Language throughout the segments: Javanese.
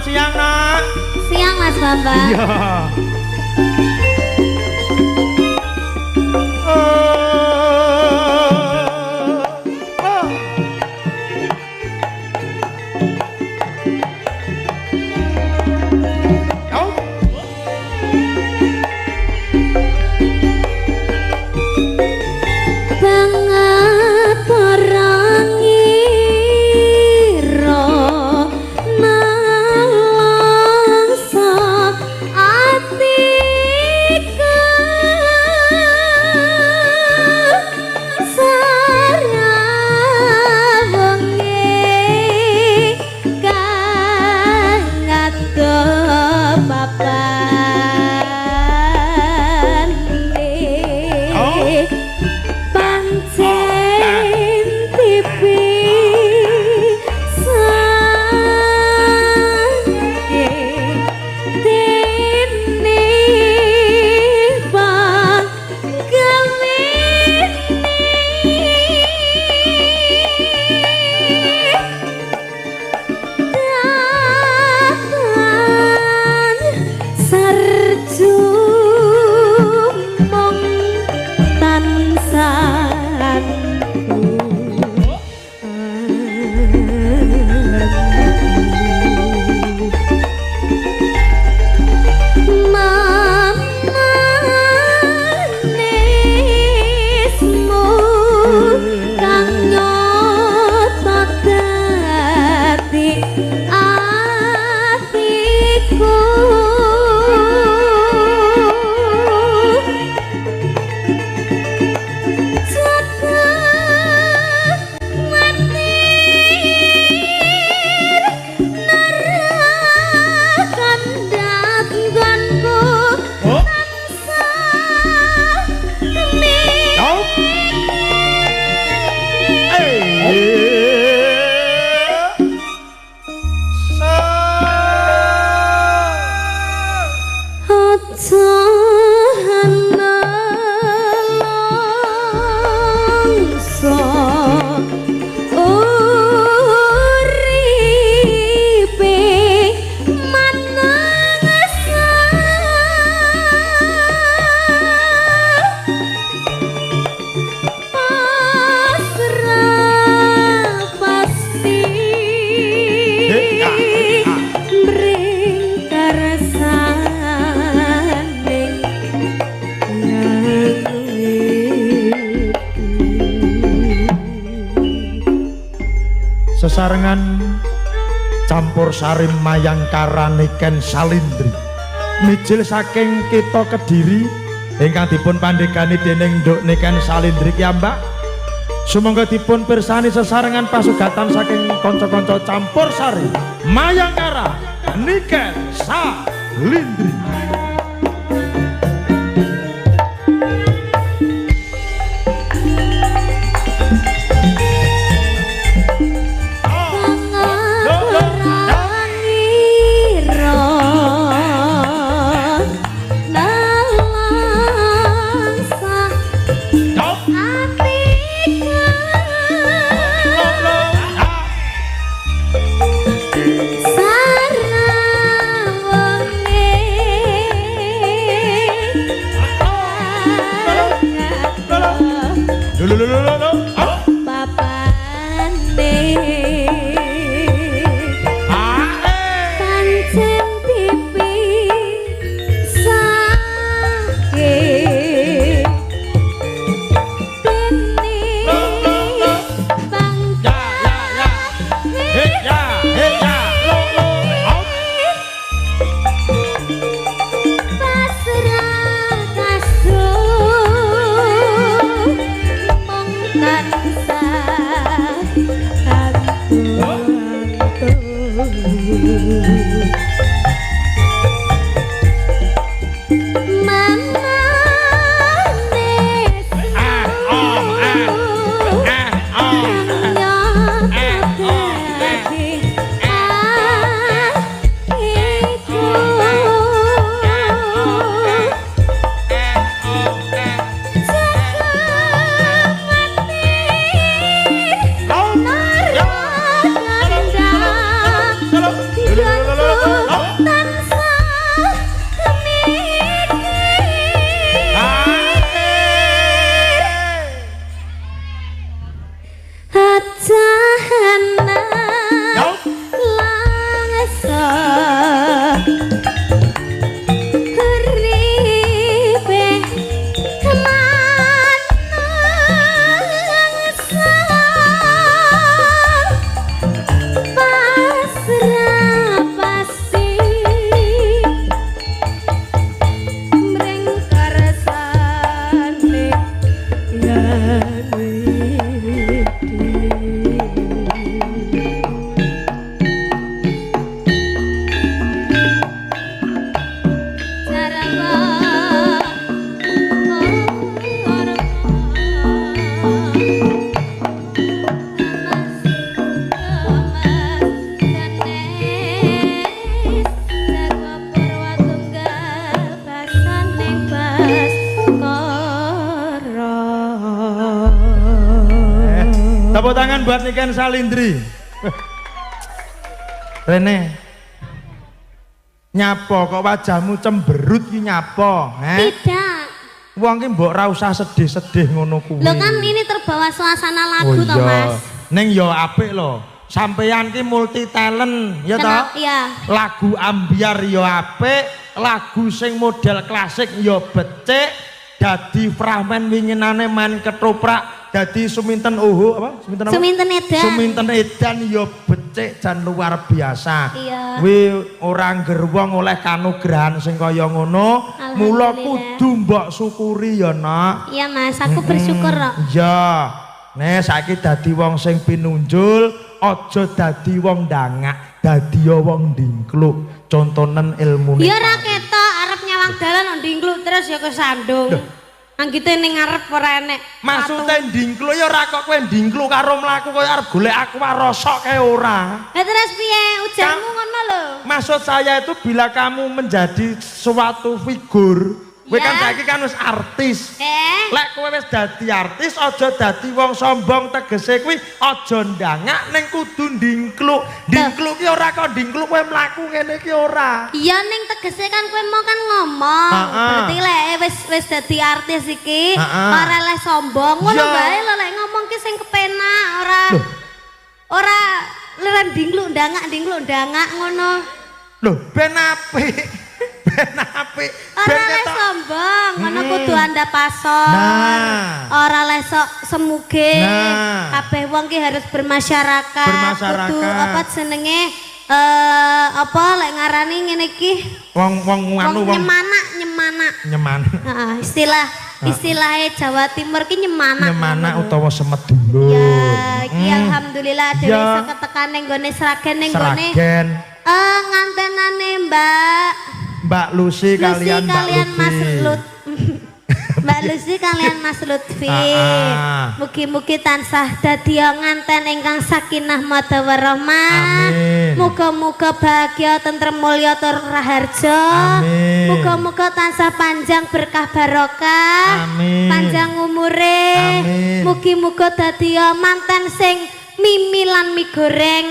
Selamat siang, Nak. Siang, Mas Bambang. Iya. Sesarengan campur sari Mayangkara Niken Salindri mijil saking kita Kediri ingkang dipun pandegani dening Nduk Niken Salindri kiambak. Sumangga dipun pirsani sesarengan pasugatan saking kanca-kanca campur sari Mayangkara Niken Salindri. Mong Tepuk tangan buat Niken Salindri. Rene. Nyapa kok wajahmu cemberut ki nyapa? Tidak. Wong ki mbok ra usah sedih-sedih ngono kuwi. Lho kan ini terbawa suasana lagu toh, Mas. Ning ya apik lho. Sampeyan ki multi talent, ya toh? Iya. Lagu ambiar ya apik, lagu sing model klasik ya becik, dadi fragmen winginane main ketoprak, dadi Suminten Oho apa? Suminten apa? Suminten Edan. Suminten Edan ya becik jan luar biasa. Iya. Kuwi ora gerwong oleh kanugrahan sing kaya ngono, mula kudu mbok syukuri ya, Nak. Iya, Mas, aku bersyukur kok. Iya. Nek saiki dadi wong sing pinunjul, aja dadi wong ndangak, dadi wong ndingkluk. Contonen ilmune. Ya ora ketok arep nyawang dalan ndingkluk terus ya kesandung. Anggite ning ngarep ora enek. Maksude ndingkluk ya ora kok kowe ndingkluk karo mlaku koyo arep golek aku rosok kae ora. Lah terus piye ujarmu ngono lho? Maksud saya itu bila kamu menjadi suatu figur, kowe kan saiki kan wis artis. Lek kowe wis dadi artis aja dadi wong sombong, tegese kuwi aja ndangak ning kudu ndingkluk. Ndingkluk ki ora kok ndingkluk kowe mlaku ngene iki ora. Iya ning tegese kan kowe mau kan ngomong. Berarti lek wis dadi artis iki ora leh sombong. Ngono bae lho lek ngomong ki sing kepenak ora ndingkluk ndangak ngono. Lho ben apik. Ben apik. Ora leh sombong, ngono kudu anda pasor. Ora leh sok semuge. Kabeh wong ki harus bermasyarakat. Kudu apa jenenge apa lek ngarani ngene iki? Wong anu wong nyeman. Heeh, istilahnya Jawa Timur ki nyemanak utawa semedulur. Ya, iki alhamdulillah dhewe iso ketekan ning gone Sragen ning gone ngantenane Mbak Lucy kalian Mas Lut. Mbak Lucy kalian Mas Lutfi. Mugi-mugi tansah dadi nganten ingkang sakinah mawaddah warahmah. Muga-muga bahagia tentrem mulya tur raharja. Muga-muga tansah panjang berkah barokah. Panjang umure. Mugi-muga dadi manten sing mimi lan mie goreng.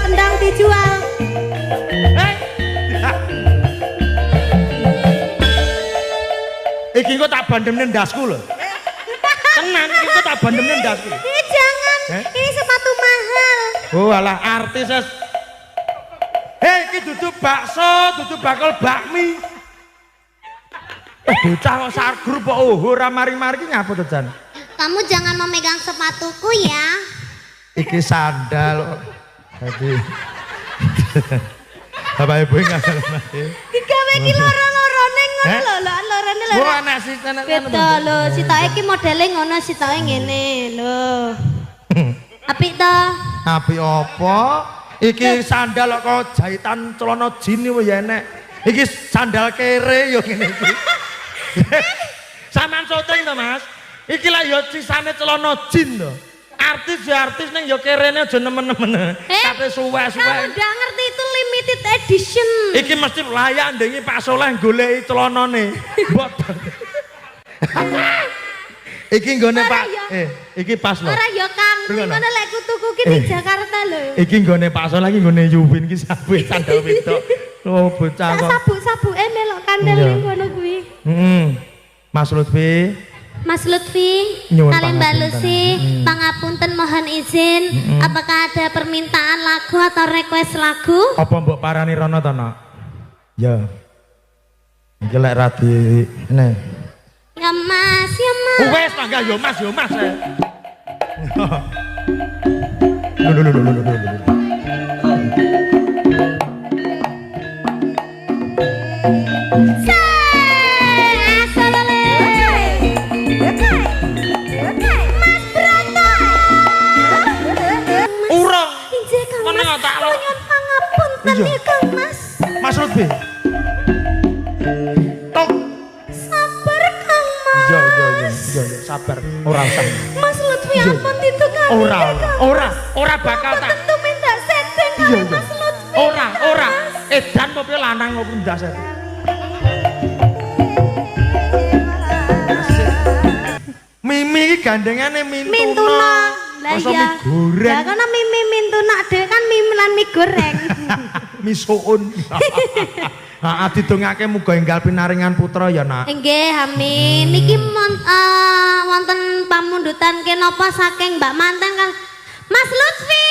Kendang dijual. Iki kok tak bandemne ndasku lho. Tenan iki kok tak bandemne ndasku. Jangan. Ini sepatu mahal. Oh alah artis. Hei iki dudu bakso, dudu bakul bakmi. Bocah kok sak grup kok ora mari-mari ki ngapa to, Jan? Kamu jangan memegang sepatuku ya. Iki sandal. Jadi Bapak Ibu ngasal mati. Digawe iki loro-lorone ngono lho, lorone lho. Oh anak si tenan. Betul lho, sitoke iki modele ngono, sitoke ngene lho. Apik to? Apik apa? Iki sandal kok jahitan celana jin iki ya enek. Iki sandal kere yo ngene iki. Saman syuting to, Mas? Iki lah yo sisane celana jin to. Artis ya artis neng yo kerene aja nemen-nemen. Kate suwe-suwe. Kamu udah ngerti itu limited edition. Iki mesti layak ndengi Pak Soleh goleki celanane. Iki nggone Pak iki pas lho. Ora ya Kang, ngono lek kutuku ki ning Jakarta lho. Iki nggone Pak Soleh iki nggone Yubin ki sabu sandal wedok. Oh bocah kok. Sabu-sabuke melok kandel ning ngono kuwi. Mas Lutfi. Mas Lutfi, kalian Mbak Lucy, pangapunten mohon izin, apakah ada permintaan lagu atau request lagu? Apa mbok parani rono to, Nak? Ya. Iki lek radi ngene. Ya Mas, ya Mas. Wes tangga yo Mas, yo Mas. Lho. Mas Lutfi. Tok. Sabar Kang Mas. sabar. Ora usah. Mas Lutfi ampun ditukar. Ora bakal tak. Tentu minta setting karo Mas Lutfi. Ora. Edan apa lanang apa minta setting. Mimi iki gandengane Mintuna. Lah iya. Goreng. Lah kono Mimi Mintuna dhewe kan Mimi lan mie goreng. Misuun. Heeh didongake muga enggal pinaringan putra ya nak. Nggih amin. Niki wonten pamundutan kenapa saking Mbak Manten kan Mas Lutfi.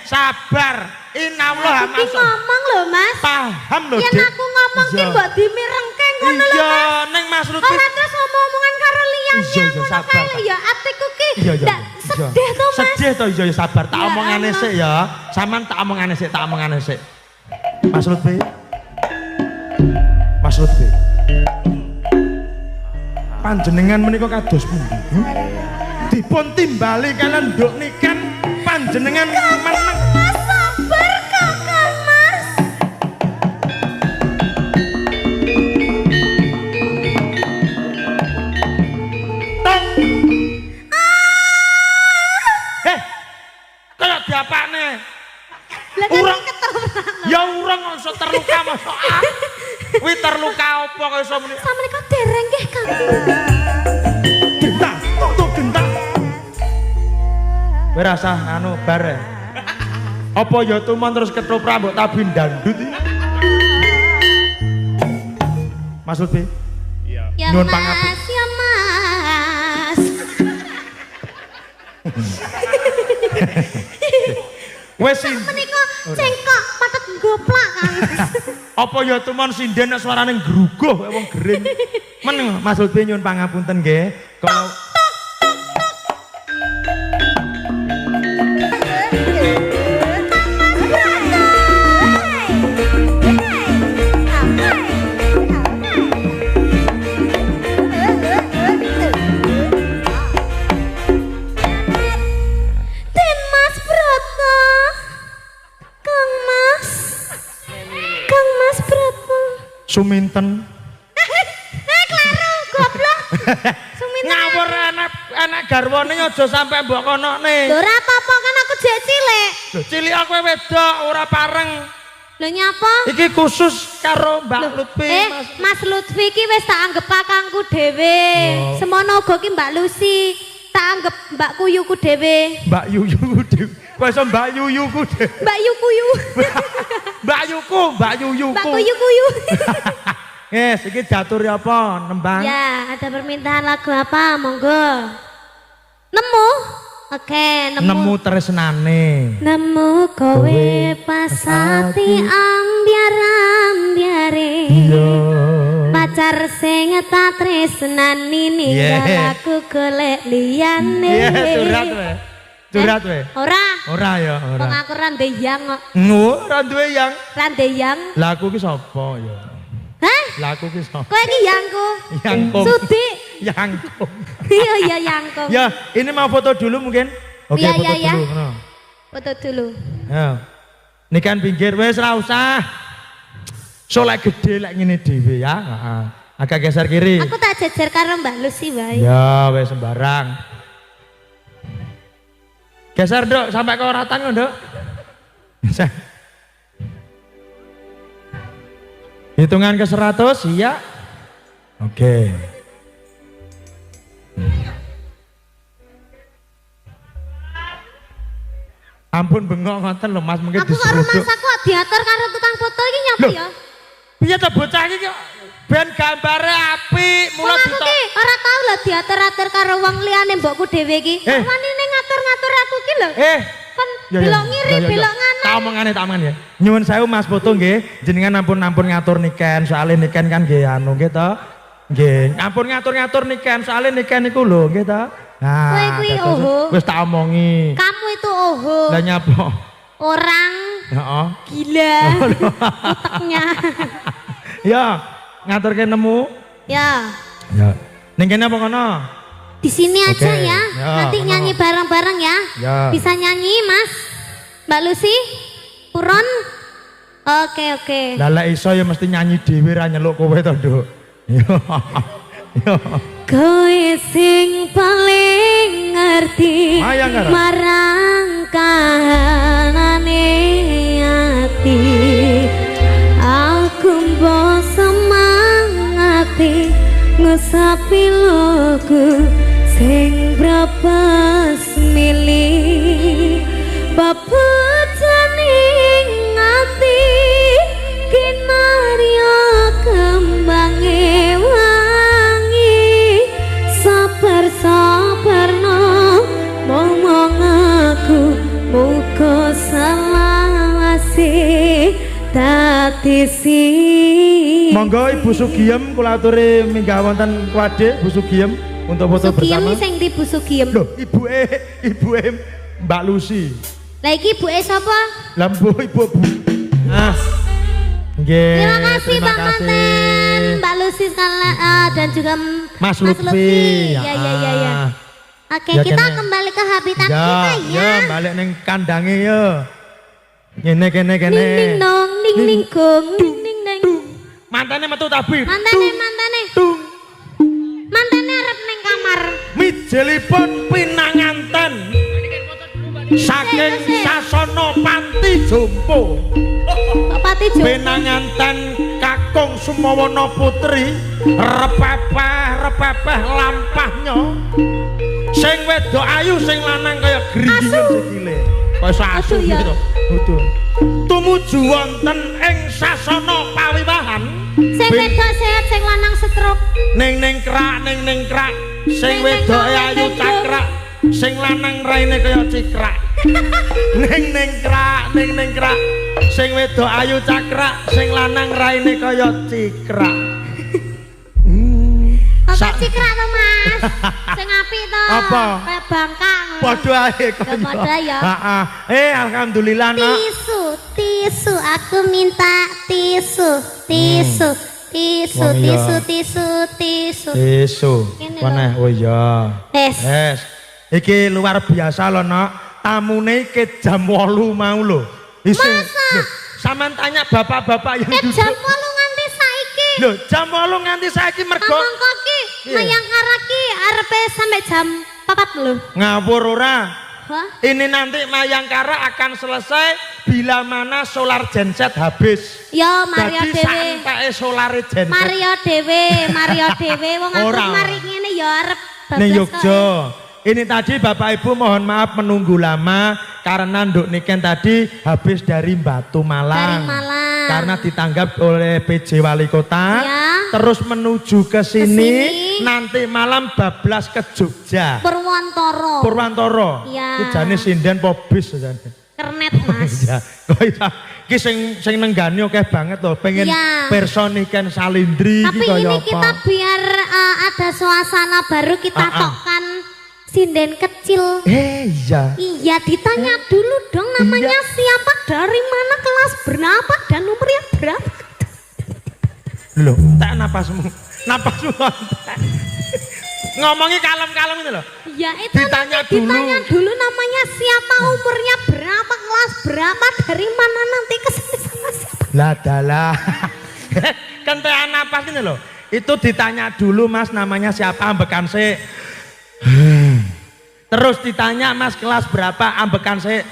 Sabar. Inallah Mas. Ngomong lho Mas. Paham lho. Yen aku ngomong ki mbok dimirengke ngono lho Mas. Iya, ning Mas Lutfi. Ora terus ngomong-ngomongan karo liyane. Iya, sabar. Ya atiku ki Iya. sedih to Mas. Sedih to iya sabar. Tak omongane sik ya. Saman tak omongane sik. Mas Lutfi. Panjenengan menika kados pundi? Dipun timbali kalian nduk nikan panjenengan meneng. Mas sabar Kakang Mas. Kayak diapane? Urang ya urang iso terluka mosok ah. Kuwi terluka apa kok iso muni? Samenika dereng nggih Kang. Gentang, tok gentang. Kowe rasah anu bare. Apa ya tuman terus ketoprak mbok tabin dandut iki? Mas Lutfi. Iya. Ya Nyuwun Mas, pangapun. ya Mas. Wes Menika cengkok patet goplak Kang. apa ya tuman sinden nek suarane ngruguh kaya wong gering. Men Mas Lutfi nyuwun pangapunten nggih. Kalau Suminten. Klaro goblok. Suminten. Ngawur anak garwane aja sampe mbok konokne. Lho ora apa-apa kan aku jek cilik. Lho cilik aku wedok ora pareng. Lho nyapa? Iki khusus karo Mbak Lutfi. Mas Lutfi iki wis tak anggap kakangku dhewe. Semono uga ki Mbak Lucy. Tak anggap Mbak Kuyuku dhewe. Mbak Yuyu dhewe. Kok iso Mbak Yuyuku dhewe. Mbak Yukuyu. Mbak Yuyuku. Mbak Kuyu-kuyu. Yes, iki diatur apa? Nembang. Ya, ada permintaan lagu apa? Monggo. Nemu? Oke, Nemu tresnane. Nemu kowe pasati ambiar-ambiare. Iya. Pacar sing tak tresnani ninggal aku golek liyane. Iya, curhat we. Ora ya, ora. Wong aku ra ndeyang kok. Ora duwe yang. Ra ndeyang. Lah aku ki sapa ya? Hah? Lah aku ki sapa? Kowe iki yangku. Yangkum. Sudi. Yangkum. Iya yangkum. Ya, ini mau foto dulu mungkin. Oke, Iya, foto iya, dulu. iya. No. Foto dulu. Ya. Nikan pinggir wis ra usah. Solek gede lek ngene dhewe ya. Heeh. Agak geser kiri. Aku tak jejer karo Mbak Lucy wae. Ya, wis sembarang. Geser Dok, sampai ke rata ngono Dok. Hitungan ke 100, iya. Oke. Ampun bengok ngoten lho Mas, mungkin Aku karo diseruduk. Mas aku diatur karo tukang foto iki nyapa Loh, ya? Piye to bocah iki ben gambare apik, Wong mula aku ki ora tau lho diatur-atur karo wong liyane mbokku dhewe iki. Wanine ngatur-ngatur aku ki lho. Kon belok ngiri, belok nganan. Tak omongane ya. Nyuwun sewu Mas foto nggih, jenengan ampun-ampun ngatur niken, soalé niken kan nggih anu nggih to. Nggih, ampun ngatur-ngatur niken, soalé niken niku lho nggih to. Nah, kowe kuwi oho. Wis tak omongi. Kamu itu oho. Lah nyapa? Orang Heeh. gila. Uteknya. Ya, ngaturke nemu. Ya. Ya. Ning kene apa kono? Di sini aja Oke. ya. Ya, Nanti kono. nyanyi bareng-bareng ya. Ya. Bisa nyanyi, Mas? Mbak Lucy? Puron? Oke. Lah lek iso ya mesti nyanyi dhewe ra nyeluk kowe to, Nduk. Ya. Kowe sing paling ngerti marang kahanane ati. Aku mbok semangati ngusapi loku sing brapes milih bapajaning ati kinarya kembange wangi sabar-sabarno ngomong aku muga selawase dadi si. Monggo Ibu Sugiem kula aturi minggah wonten kuadhe Bu Sugiem untuk foto bersama. Sugiem sing ndi Bu Sugiem? Loh, ibuke Mbak Lucy. Lah iki ibuke sapa? Lah ibu. Ah. Nggih. Terima kasih Mbak Manten, Mbak Lucy dan juga Mas Lutfi. Ya. Oke, ya, kita kembali ke habitat kita ya. Ya, balik neng kandange ya. Kene. Ning nong ning gong ning neng. Mantane metu tabib. Mantane. Tung. Mantane arep neng kamar. Mijelipun pinanganten. Saking Sasana Panti Jompo. Pati Jompo. Pinanganten kakung Sumawana Putri, repepeh lampahnya. Sing wedok ayu sing lanang kaya grindingan sikile. Kaya asu gitu. Betul. Tumuju wonten ing sasana pawiwahan. Sing wedok sehat sing lanang stroke. Ning krak. Sing wedoke ayu cakrak, sing lanang raine kaya cikrak. Ning krak. Sing wedok ayu cakrak, sing lanang raine kaya cikrak. Apa cikrak to, Mas? Sing apik to. Apa? Kayak bangkang. Padha ae kok. Padha ya. Heeh. Alhamdulillah, Nak. Tisu, aku minta tisu. Mana? Oh iya. Yes. Iki luar biasa loh, Nak. Tamune iki jam 8 mau lho. Masa? Sampeyan tanya bapak-bapak yang duduk. Jam 8 nganti saiki. Lho, jam 8 nganti saiki mergo. Mongko ki Mayangkara ki arepe sampai jam 4 lho. Ngawur ora? Wah. Ini nanti Mayangkara akan selesai bila mana solar genset habis. Yo Mario Dadi dhewe. santake solare genset. Mario dhewe wong aku mari ngene yo arep ning Yogya. Ini tadi Bapak Ibu mohon maaf menunggu lama karena Nduk Niken tadi habis dari Batu Malang. Karena ditanggap oleh PJ Wali Kota. Ya. Terus menuju ke sini nanti malam bablas ke Jogja. Purwantoro. Ya. Jane sinden po bis jane. Kernet Mas. Ya. Ki sing nenggani oke banget loh, pengen perso Niken Salindri. Tapi ini kita biar ada suasana baru kita tokkan sinden kecil. Iya. Iya, ditanya dulu dong namanya siapa, dari mana, kelas berapa, dan nomornya berapa. Loh, tak napasmu. Ngomongnya kalem-kalem itu loh. Ya itu ditanya dulu namanya siapa, umurnya berapa, kelas berapa, dari mana, nanti kesini sama siapa. Lah dalah. Kentean napas ini loh. Itu ditanya dulu Mas namanya siapa, ambekan sih. Terus ditanya Mas kelas berapa, ambekan sih.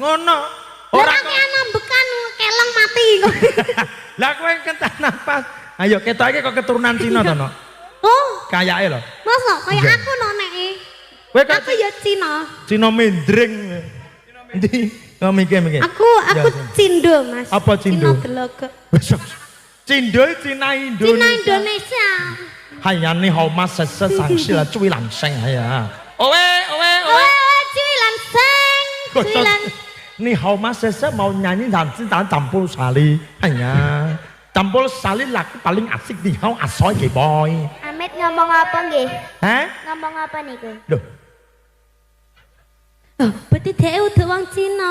Ngono. Orang yang ambekan keleng mati. Lah kowe kentean napas. Ayo ketok iki kok keturunan Cina to, No? Oh, kayake lho. Mas kok kayak aku no nek. Aku ya Cina. Cina mendring. Ndi? Kok mikir. Aku Cindo, Mas. Apa Cindo? Cina Delogo. Cindo Cina Indonesia. Cina Indonesia. Hanya ni hau mas sese sangsi lah cuy langseng ya. Owe. Cuy langseng. Ni hau mas sese mau nyanyi dansi dan campur sali. Hanya campur sali laku paling asik di hau asoy ke boy. Amit ngomong apa nggih? Hah? Ngomong apa niku? Loh. Oh, berarti dia udah wong Cina.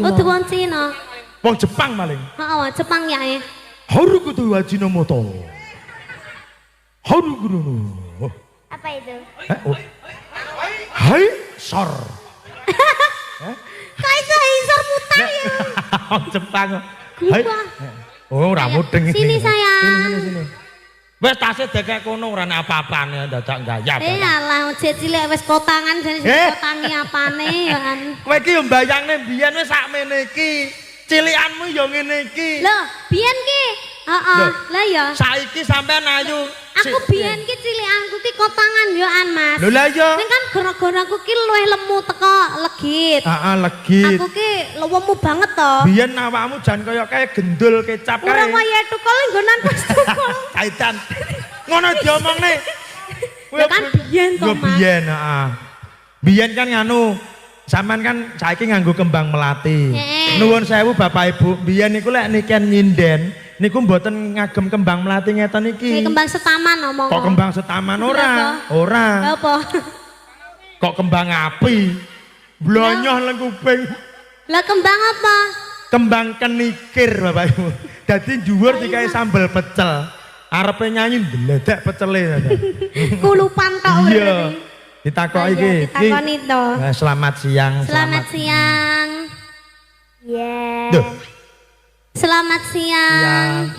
Udah wong Cina. Wong Jepang paling. Wong Jepang ya. Haru kudu wajino moto. Haru kudu. Apa itu? Hai sor. Kaisar mutar ya. Wong Jepang. Hai. Oh, rambut deng. Sini sayang. Sini. Wis tasih dekek kono ora ana apa-apane dadak gayah. Alah jek cilik wis kotangan jane kotangi apane ya an. Kowe iki yo mbayangne biyen wis sakmene iki. Cilikanmu yo ngene iki. Lho, biyen ki. Heeh, lah ya. Saiki sampean ayu. Aku biyen ki cilikanku ki kotangan yo an, Mas. Lho lah ya. Ning kan gara-gara aku ki luwih lemu teko legit. Heeh, legit. Aku ki lemu banget to. Biyen awakmu jan kaya kae gendul kecap kae. Ora kaya tukul nggonan pas tukul. Kaitan. Ngono diomongne. Ya kan biyen to, Mas. Biyen, heeh. Biyen kan nganu sampean kan saiki nganggo kembang melati. Nuwun sewu Bapak Ibu, biyen niku lek niken nyinden niku mboten ngagem kembang melati ngeten iki. Kembang setaman omong. Kok kembang setaman ora? Ora. Apa? Kok kembang api? Blonyoh leng kuping. Lah kembang apa? Kembang kenikir Bapak Ibu. Dadi dhuwur dikae sambel pecel. Arepe nyanyi ndledek pecele. Kulupan tok Iya. Ditakoki iki. Ditakoni to. Selamat siang. Selamat siang. Duh. Selamat siang.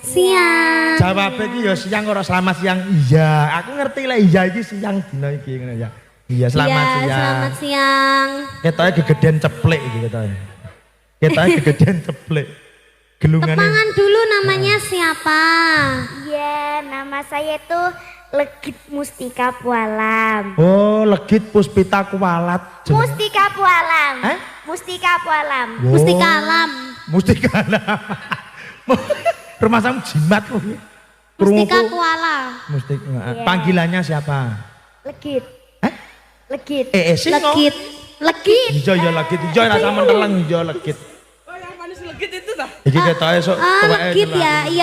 Siang. Jawab iki ya siang ora selamat siang. Iya, aku ngerti lah iya iki siang dina iki ngono ya. Iya, selamat siang. Selamat siang. Ketoke gegeden ceplek iki ketoke. Ketoke gegeden ceplek. Gelungane. Tepangan dulu namanya siapa? Ya, nama saya itu Legit Mustika Pualam. Oh, Legit Puspita Kualat. Mustika Pualam. Eh? Mustika Pualam. Oh. Mustika Alam. Mustika Alam. Rumah kamu jimat loh. Mustika Kuala. Mustika. Yeah. Panggilannya siapa? Legit. Eh? Legit. Sing Legit. Legit. Ijo ya Legit, ijo rasa menteleng ijo Legit. Oh yang manis legit itu dah. Iki ketoke sok tuweke Legit ya. Iya.